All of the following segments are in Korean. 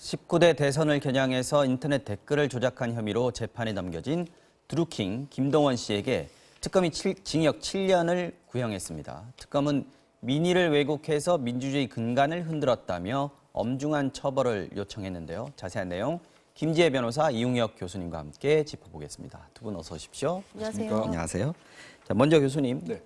19대 대선을 겨냥해서 인터넷 댓글을 조작한 혐의로 재판에 넘겨진 드루킹 김동원 씨에게 특검이 징역 7년을 구형했습니다. 특검은 민의를 왜곡해서 민주주의 근간을 흔들었다며 엄중한 처벌을 요청했는데요. 자세한 내용 김지혜 변호사, 이웅혁 교수님과 함께 짚어보겠습니다. 두 분 어서 오십시오. 안녕하세요. 안녕하세요. 자, 먼저 교수님, 네.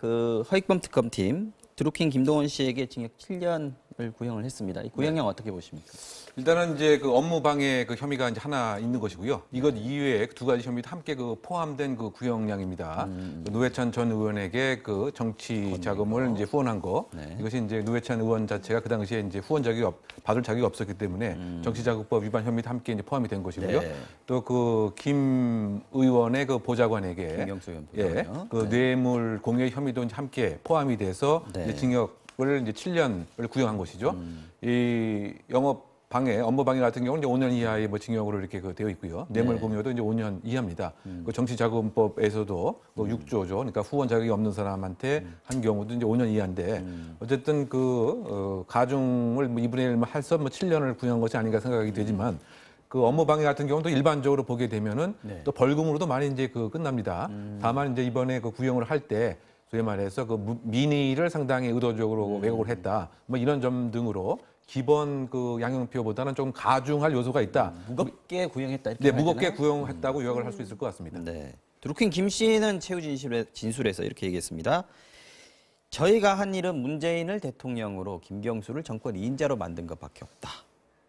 허익범 특검팀 드루킹 김동원 씨에게 징역 7년을 구형을 했습니다. 이 구형형 어떻게 보십니까? 일단은 이제 그 업무 방해 그 혐의가 이제 하나 있는 것이고요. 이것 이외에 두 가지 혐의도 함께 그 포함된 그 구형량입니다. 그 노회찬 전 의원에게 그 정치 자금을 이제 후원한 거. 네. 이것이 이제 노회찬 의원 자체가 그 당시에 이제 후원 자격이 받을 자격이 없었기 때문에 정치자금법 위반 혐의도 함께 이제 포함이 된 것이고요. 네. 또 그 김 의원의 그 보좌관에게 김경수 의원 보좌관이요. 그 뇌물 공여 혐의도 이제 함께 포함이 돼서 네. 이제 징역을 이제 7년을 구형한 것이죠. 이 영업 방해, 업무 방해 같은 경우는 이제 5년 이하의 뭐 징역으로 이렇게 그 되어 있고요. 뇌물 공여도 이제 5년 이하입니다. 그 정치자금법에서도 뭐 6조죠. 그러니까 후원 자격이 없는 사람한테 한 경우도 이제 5년 이하인데 어쨌든 가중을 뭐 2분의 1만 해서 뭐 7년을 구형한 것이 아닌가 생각이 되지만 그 업무 방해 같은 경우도 일반적으로 보게 되면은 네. 또 벌금으로도 많이 이제 끝납니다. 다만 이제 이번에 그 구형을 할 때 소위 말해서 그 민의를 상당히 의도적으로 왜곡을 했다. 뭐 이런 점 등으로 기본 그 양형표보다는 좀 가중할 요소가 있다. 무겁게 구형했다 이렇게 네, 봐야 무겁게 되나요? 구형했다고 요약을 할 수 있을 것 같습니다. 네. 드루킹 김 씨는 최후 진술에서 이렇게 얘기했습니다. 저희가 한 일은 문재인을 대통령으로 김경수를 정권 2인자로 만든 것밖에 없다.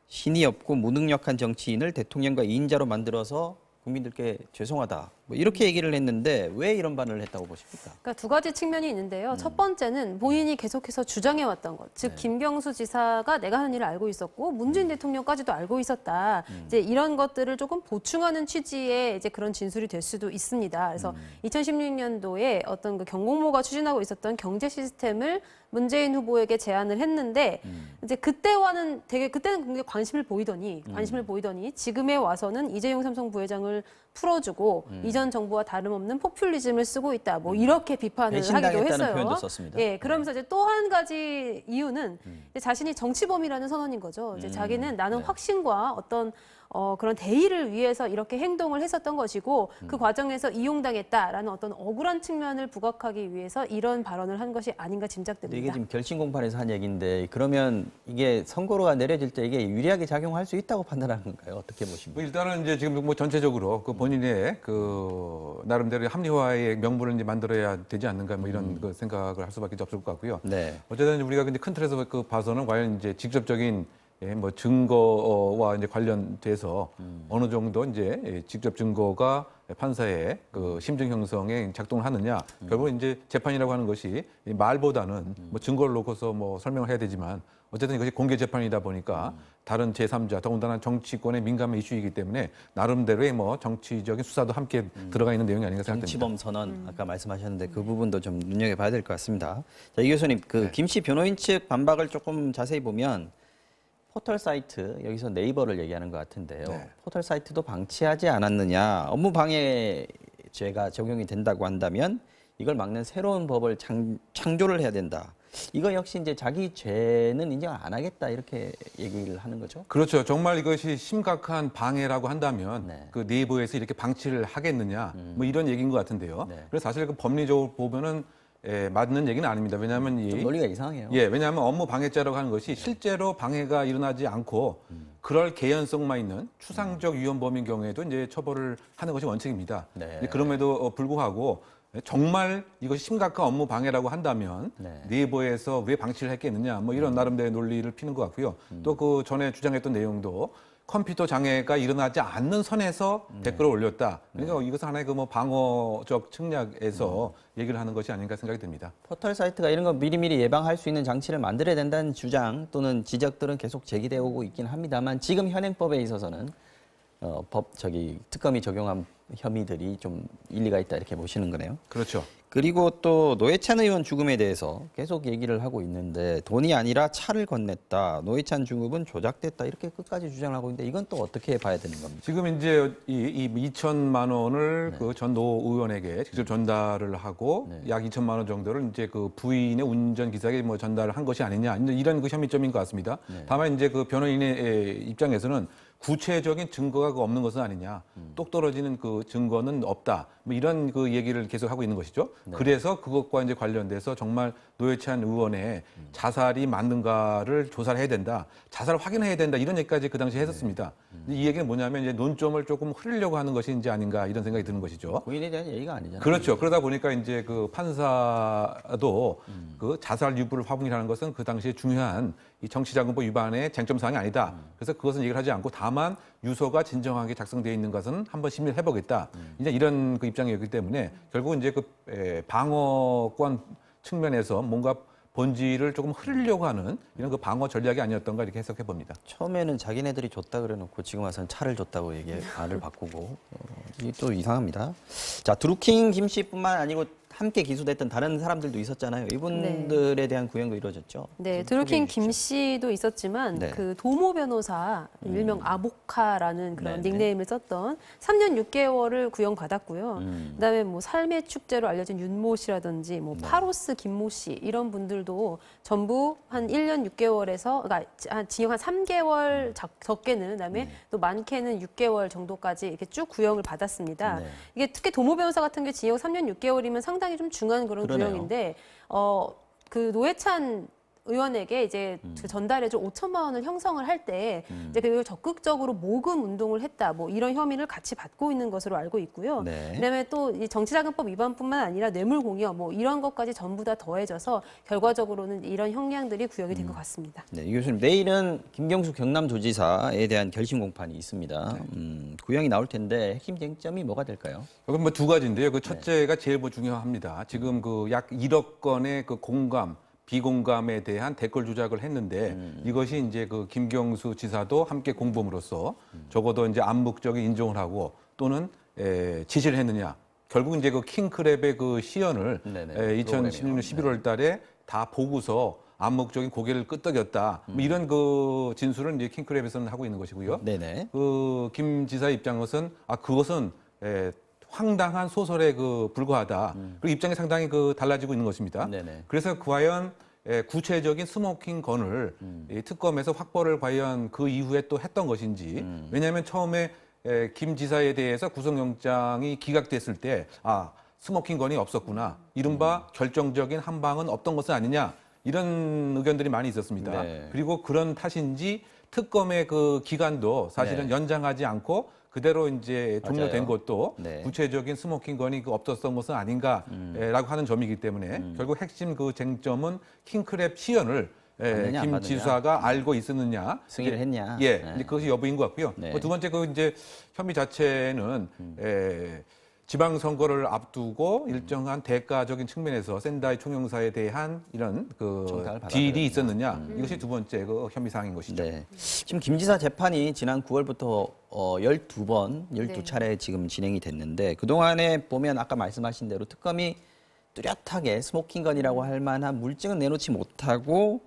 신이 없고 무능력한 정치인을 대통령과 2인자로 만들어서 국민들께 죄송하다. 뭐 이렇게 얘기를 했는데 왜 이런 반응을 했다고 보십니까? 그러니까 두 가지 측면이 있는데요. 첫 번째는 본인이 계속해서 주장해왔던 것, 즉 김경수 지사가 내가 하는 일을 알고 있었고 문재인 대통령까지도 알고 있었다. 이제 이런 것들을 조금 보충하는 취지의 이제 그런 진술이 될 수도 있습니다. 그래서 2016년도에 어떤 그 경공모가 추진하고 있었던 경제 시스템을 문재인 후보에게 제안을 했는데 이제 그때는 굉장히 관심을 보이더니 지금에 와서는 이재용 삼성 부회장을 풀어주고 이전 정부와 다름없는 포퓰리즘을 쓰고 있다. 뭐 이렇게 비판을 하기도 했어요. 표현도 썼습니다. 예, 그러면서 이제 또 한 가지 이유는 이제 자신이 정치범이라는 선언인 거죠. 이제 자기는 나는 확신과 어떤 그런 대의를 위해서 이렇게 행동을 했었던 것이고 그 과정에서 이용당했다라는 어떤 억울한 측면을 부각하기 위해서 이런 발언을 한 것이 아닌가 짐작됩니다. 이게 지금 결심 공판에서 한 얘기인데 그러면 이게 선고가 내려질 때 이게 유리하게 작용할 수 있다고 판단하는 건가요? 어떻게 보십니까? 뭐 일단은 이제 지금 뭐 전체적으로 그 본인의 그 나름대로 합리화의 명분을 이제 만들어야 되지 않는가 뭐 이런 그 생각을 할 수밖에 없을 것 같고요. 네. 어쨌든 우리가 근데 큰 틀에서 그 봐서는 과연 이제 직접적인 뭐 증거와 이제 관련돼서 어느 정도 이제 직접 증거가 판사의 그 심증 형성에 작동을 하느냐. 결국 이제 재판이라고 하는 것이 말보다는 뭐 증거를 놓고서 뭐 설명을 해야 되지만 어쨌든 이것이 공개 재판이다 보니까 다른 제3자, 더군다나 정치권의 민감한 이슈이기 때문에 나름대로의 뭐 정치적인 수사도 함께 들어가 있는 내용이 아닌가 생각됩니다. 정치범 선언 아까 말씀하셨는데 그 부분도 좀 눈여겨봐야 될 것 같습니다. 자, 이 교수님, 김 씨 변호인 측 반박을 조금 자세히 보면 포털 사이트, 여기서 네이버를 얘기하는 것 같은데요. 네. 포털 사이트도 방치하지 않았느냐. 업무 방해죄가 적용이 된다고 한다면 이걸 막는 새로운 법을 창조를 해야 된다. 이거 역시 이제 자기 죄는 인정을 안 하겠다 이렇게 얘기를 하는 거죠. 그렇죠. 정말 이것이 심각한 방해라고 한다면 네. 그 네이버에서 이렇게 방치를 하겠느냐 뭐 이런 얘기인 것 같은데요. 네. 그래서 사실 그 법리적으로 보면은 맞는 얘기는 아닙니다. 왜냐하면 좀 논리가 이상해요. 왜냐하면 업무 방해죄라고 하는 것이 실제로 방해가 일어나지 않고 그럴 개연성만 있는 추상적 위헌범인 경우에도 이제 처벌을 하는 것이 원칙입니다. 네. 그럼에도 불구하고 정말 이것이 심각한 업무 방해라고 한다면 네. 네이버에서 왜 방치를 했겠느냐 뭐 이런 나름대로의 논리를 피는 것 같고요. 또 그 전에 주장했던 내용도 컴퓨터 장애가 일어나지 않는 선에서 댓글을 올렸다. 그러니까 이것은 하나의 그 뭐 방어적 측량에서 얘기를 하는 것이 아닌가 생각이 듭니다. 포털 사이트가 이런 거 미리미리 예방할 수 있는 장치를 만들어야 된다는 주장 또는 지적들은 계속 제기되어 오고 있긴 합니다만 지금 현행법에 있어서는 특검이 적용한 혐의들이 좀 일리가 있다 이렇게 보시는 거네요. 그렇죠. 그리고 또 노회찬 의원 죽음에 대해서 계속 얘기를 하고 있는데 돈이 아니라 차를 건넸다. 노회찬 죽음은 조작됐다. 이렇게 끝까지 주장을 하고 있는데 이건 또 어떻게 봐야 되는 겁니까? 지금 이제 이 2천만 원을 그 전 노 의원에게 직접 전달을 하고 약 2천만 원 정도를 이제 그 부인의 운전 기사에게 뭐 전달을 한 것이 아니냐 이런 그 혐의점인 것 같습니다. 다만 이제 그 변호인의 입장에서는 구체적인 증거가 없는 것은 아니냐, 똑 떨어지는 그 증거는 없다, 뭐 이런 그 얘기를 계속 하고 있는 것이죠. 그래서 그것과 이제 관련돼서 정말 노회찬 의원의 자살이 맞는가를 조사를 해야 된다, 자살을 확인해야 된다 이런 얘기까지 그 당시에 했었습니다. 이 얘기는 뭐냐면 이제 논점을 조금 흐리려고 하는 것인지 아닌가 이런 생각이 드는 것이죠. 부인에 대한 얘기가 아니잖아요. 그렇죠. 그러다 보니까 이제 그 판사도 그 자살 유불 확인이라는 것은 그 당시에 중요한 이 정치자금법 위반의 쟁점 사항이 아니다. 그래서 그것은 얘기를 하지 않고 다만 유서가 진정하게 작성되어 있는 것은 한번 심리를 해보겠다. 이제 이런 그 입장이었기 때문에 결국 이제 그 방어권 측면에서 뭔가 본질을 조금 흐리려고 하는 이런 그 방어 전략이 아니었던가 이렇게 해석해 봅니다. 처음에는 자기네들이 줬다 그래놓고 지금 와서는 차를 줬다고 말을 바꾸고 이게 또 이상합니다. 자, 드루킹 김 씨뿐만 아니고 함께 기소됐던 다른 사람들도 있었잖아요. 이분들에 대한 구형도 이루어졌죠. 네, 드루킹 김 씨도 있었지만 그 도모 변호사 일명 아보카라는 그런 닉네임을 썼던 3년 6개월을 구형받았고요. 그다음에 뭐 삶의 축제로 알려진 윤모 씨라든지 뭐 파로스 김모 씨 이런 분들도 전부 한 1년 6개월에서 그러니까 한 징역 한 3개월 적게는 그다음에 또 많게는 6개월 정도까지 이렇게 쭉 구형을 받았습니다. 이게 특히 도모 변호사 같은 게 징역 3년 6개월이면 상당히 좀 중한 그런 구형인데 그 노회찬 의원에게 이제 그 전달해줄 5천만 원을 형성을 할 때 이제 그걸 적극적으로 모금 운동을 했다 뭐 이런 혐의를 같이 받고 있는 것으로 알고 있고요. 그다음에 또 이 정치자금법 위반뿐만 아니라 뇌물공여 뭐 이런 것까지 전부 다 더해져서 결과적으로는 이런 형량들이 구형이 된 것 같습니다. 네, 이 교수님 내일은 김경수 경남도지사에 대한 결심 공판이 있습니다. 구형이 나올 텐데 핵심 쟁점이 뭐가 될까요? 여기 뭐 두 가지인데요. 그 첫째가 제일 뭐 중요합니다. 지금 그 약 1억 건의 그 공감 비공감에 대한 댓글 조작을 했는데 이것이 이제 그 김경수 지사도 함께 공범으로서 적어도 이제 암묵적인 인정을 하고 또는 지시를 했느냐. 결국 이제 그 킹크랩의 그 시연을 2016년 11월 달에 다 보고서 암묵적인 고개를 끄덕였다. 뭐 이런 그 진술을 이제 킹크랩에서는 하고 있는 것이고요. 그 김 지사의 입장은 그것은 황당한 소설에 그 불과하다. 그리고 입장이 상당히 그 달라지고 있는 것입니다. 그래서 과연 구체적인 스모킹 건을 이 특검에서 확보를 과연 그 이후에 또 했던 것인지. 왜냐하면 처음에 김 지사에 대해서 구속영장이 기각됐을 때 스모킹 건이 없었구나. 이른바 결정적인 한 방은 없던 것은 아니냐. 이런 의견들이 많이 있었습니다. 그리고 그런 탓인지 특검의 그 기간도 사실은 연장하지 않고 그대로 이제 종료된 것도 구체적인 스모킹 건이 없었던 것은 아닌가라고 하는 점이기 때문에 결국 핵심 그 쟁점은 킹크랩 시연을 김 지사가 알고 있었느냐, 승인을 했냐, 그것이 여부인 것 같고요. 두 번째 그 이제 혐의 자체는 지방선거를 앞두고 일정한 대가적인 측면에서 샌다이 총영사에 대한 이런 그 딜이 있었느냐, 이것이 두 번째 그 혐의 사항인 것이죠. 지금 김 지사 재판이 지난 9월부터 12차례 지금 진행이 됐는데 그동안에 보면 아까 말씀하신 대로 특검이 뚜렷하게 스모킹건이라고 할 만한 물증은 내놓지 못하고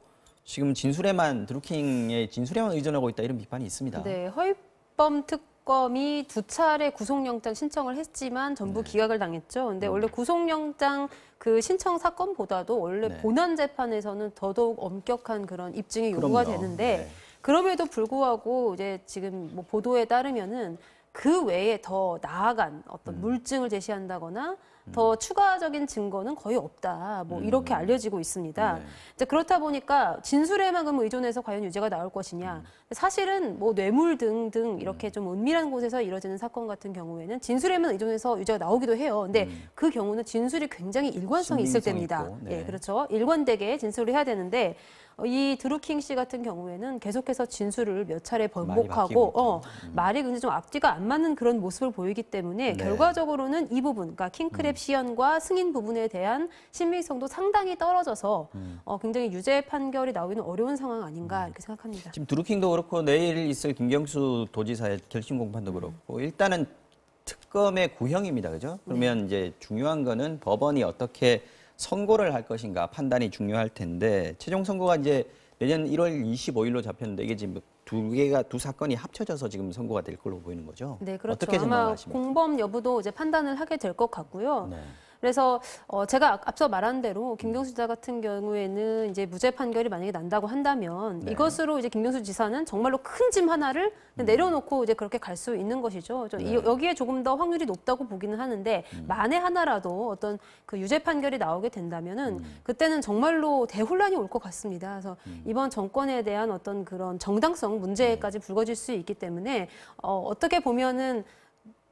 지금 드루킹의 진술에만 의존하고 있다 이런 비판이 있습니다. 네, 허위범 특검이 2차례 구속영장 신청을 했지만 전부 기각을 당했죠. 근데 원래 구속영장 그 신청 사건보다도 원래 본안 재판에서는 더더욱 엄격한 그런 입증이 요구가 되는데 그럼에도 불구하고 이제 지금 뭐 보도에 따르면은 그 외에 더 나아간 어떤 물증을 제시한다거나 더 추가적인 증거는 거의 없다. 뭐 이렇게 알려지고 있습니다. 이제 그렇다 보니까 진술에만 그럼 의존해서 과연 유죄가 나올 것이냐. 사실은 뭐 뇌물 등등 이렇게 좀 은밀한 곳에서 이뤄지는 사건 같은 경우에는 진술에만 의존해서 유죄가 나오기도 해요. 근데 그 경우는 진술이 굉장히 일관성이 있을 때입니다. 그렇죠. 일관되게 진술을 해야 되는데 이 드루킹 씨 같은 경우에는 계속해서 진술을 몇 차례 바뀌고 번복하고 말이 굉장히 좀 앞뒤가 안 맞는 그런 모습을 보이기 때문에 네. 결과적으로는 이 부분, 그러니까 킹크랩 시연과 승인 부분에 대한 신빙성도 상당히 떨어져서 굉장히 유죄 판결이 나오기는 어려운 상황 아닌가 이렇게 생각합니다. 지금 드루킹도 그렇고 내일 있을 김경수 도지사의 결심 공판도 그렇고 일단은 특검의 구형입니다. 그죠? 그러면 이제 중요한 거는 법원이 어떻게 선고를 할 것인가 판단이 중요할 텐데 최종 선고가 이제 내년 1월 25일로 잡혔는데 이게 지금 두 사건이 합쳐져서 지금 선고가 될 걸로 보이는 거죠. 네, 그렇죠. 어떻게 아마 전망하십니까? 공범 여부도 이제 판단을 하게 될 것 같고요. 네. 그래서 제가 앞서 말한 대로 김경수 지사 같은 경우에는 이제 무죄 판결이 만약에 난다고 한다면 네. 이것으로 이제 김경수 지사는 정말로 큰 짐 하나를 내려놓고 이제 그렇게 갈 수 있는 것이죠. 네. 여기에 조금 더 확률이 높다고 보기는 하는데 만에 하나라도 어떤 그 유죄 판결이 나오게 된다면은 그때는 정말로 대혼란이 올 것 같습니다. 그래서 이번 정권에 대한 어떤 그런 정당성 문제까지 불거질 수 있기 때문에 어떻게 보면은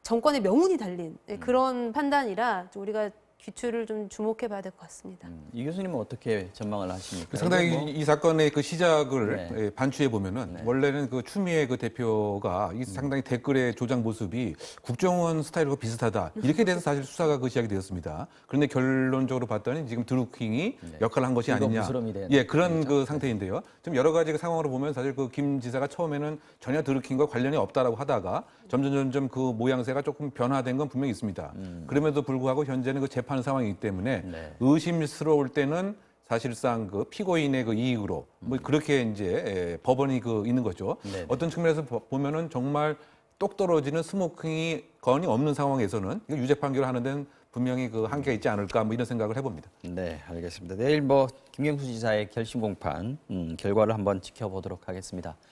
정권의 명운이 달린 그런 판단이라 우리가 귀추를 좀 주목해 봐야 될 것 같습니다. 이 교수님은 어떻게 전망을 하십니까? 상당히 이게 뭐- 이 사건의 그 시작을 네. 반추해 보면은 네. 원래는 그 추미애 그 대표가 이 상당히 댓글의 조작 모습이 국정원 스타일과 비슷하다 이렇게 돼서 사실 수사가 그 시작이 되었습니다. 그런데 결론적으로 봤더니 지금 드루킹이 역할을 한 것이 이거 아니냐. 무스럼이 된 예, 그런 그 상태인데요. 좀 여러 가지 그 상황으로 보면 사실 그 김 지사가 처음에는 전혀 드루킹과 관련이 없다라고 하다가 점점 그 모양새가 조금 변화된 건 분명히 있습니다. 그럼에도 불구하고 현재는 그 재판 상황이기 때문에 네. 의심스러울 때는 사실상 그 피고인의 그 이익으로 뭐 그렇게 이제 법원이 그 있는 거죠. 네네. 어떤 측면에서 보면은 정말 똑 떨어지는 스모킹이 건이 없는 상황에서는 이거 유죄 판결을 하는 데는 분명히 그 한계가 있지 않을까 뭐 이런 생각을 해봅니다. 네, 알겠습니다. 내일 뭐 김경수 지사의 결심 공판 결과를 한번 지켜보도록 하겠습니다.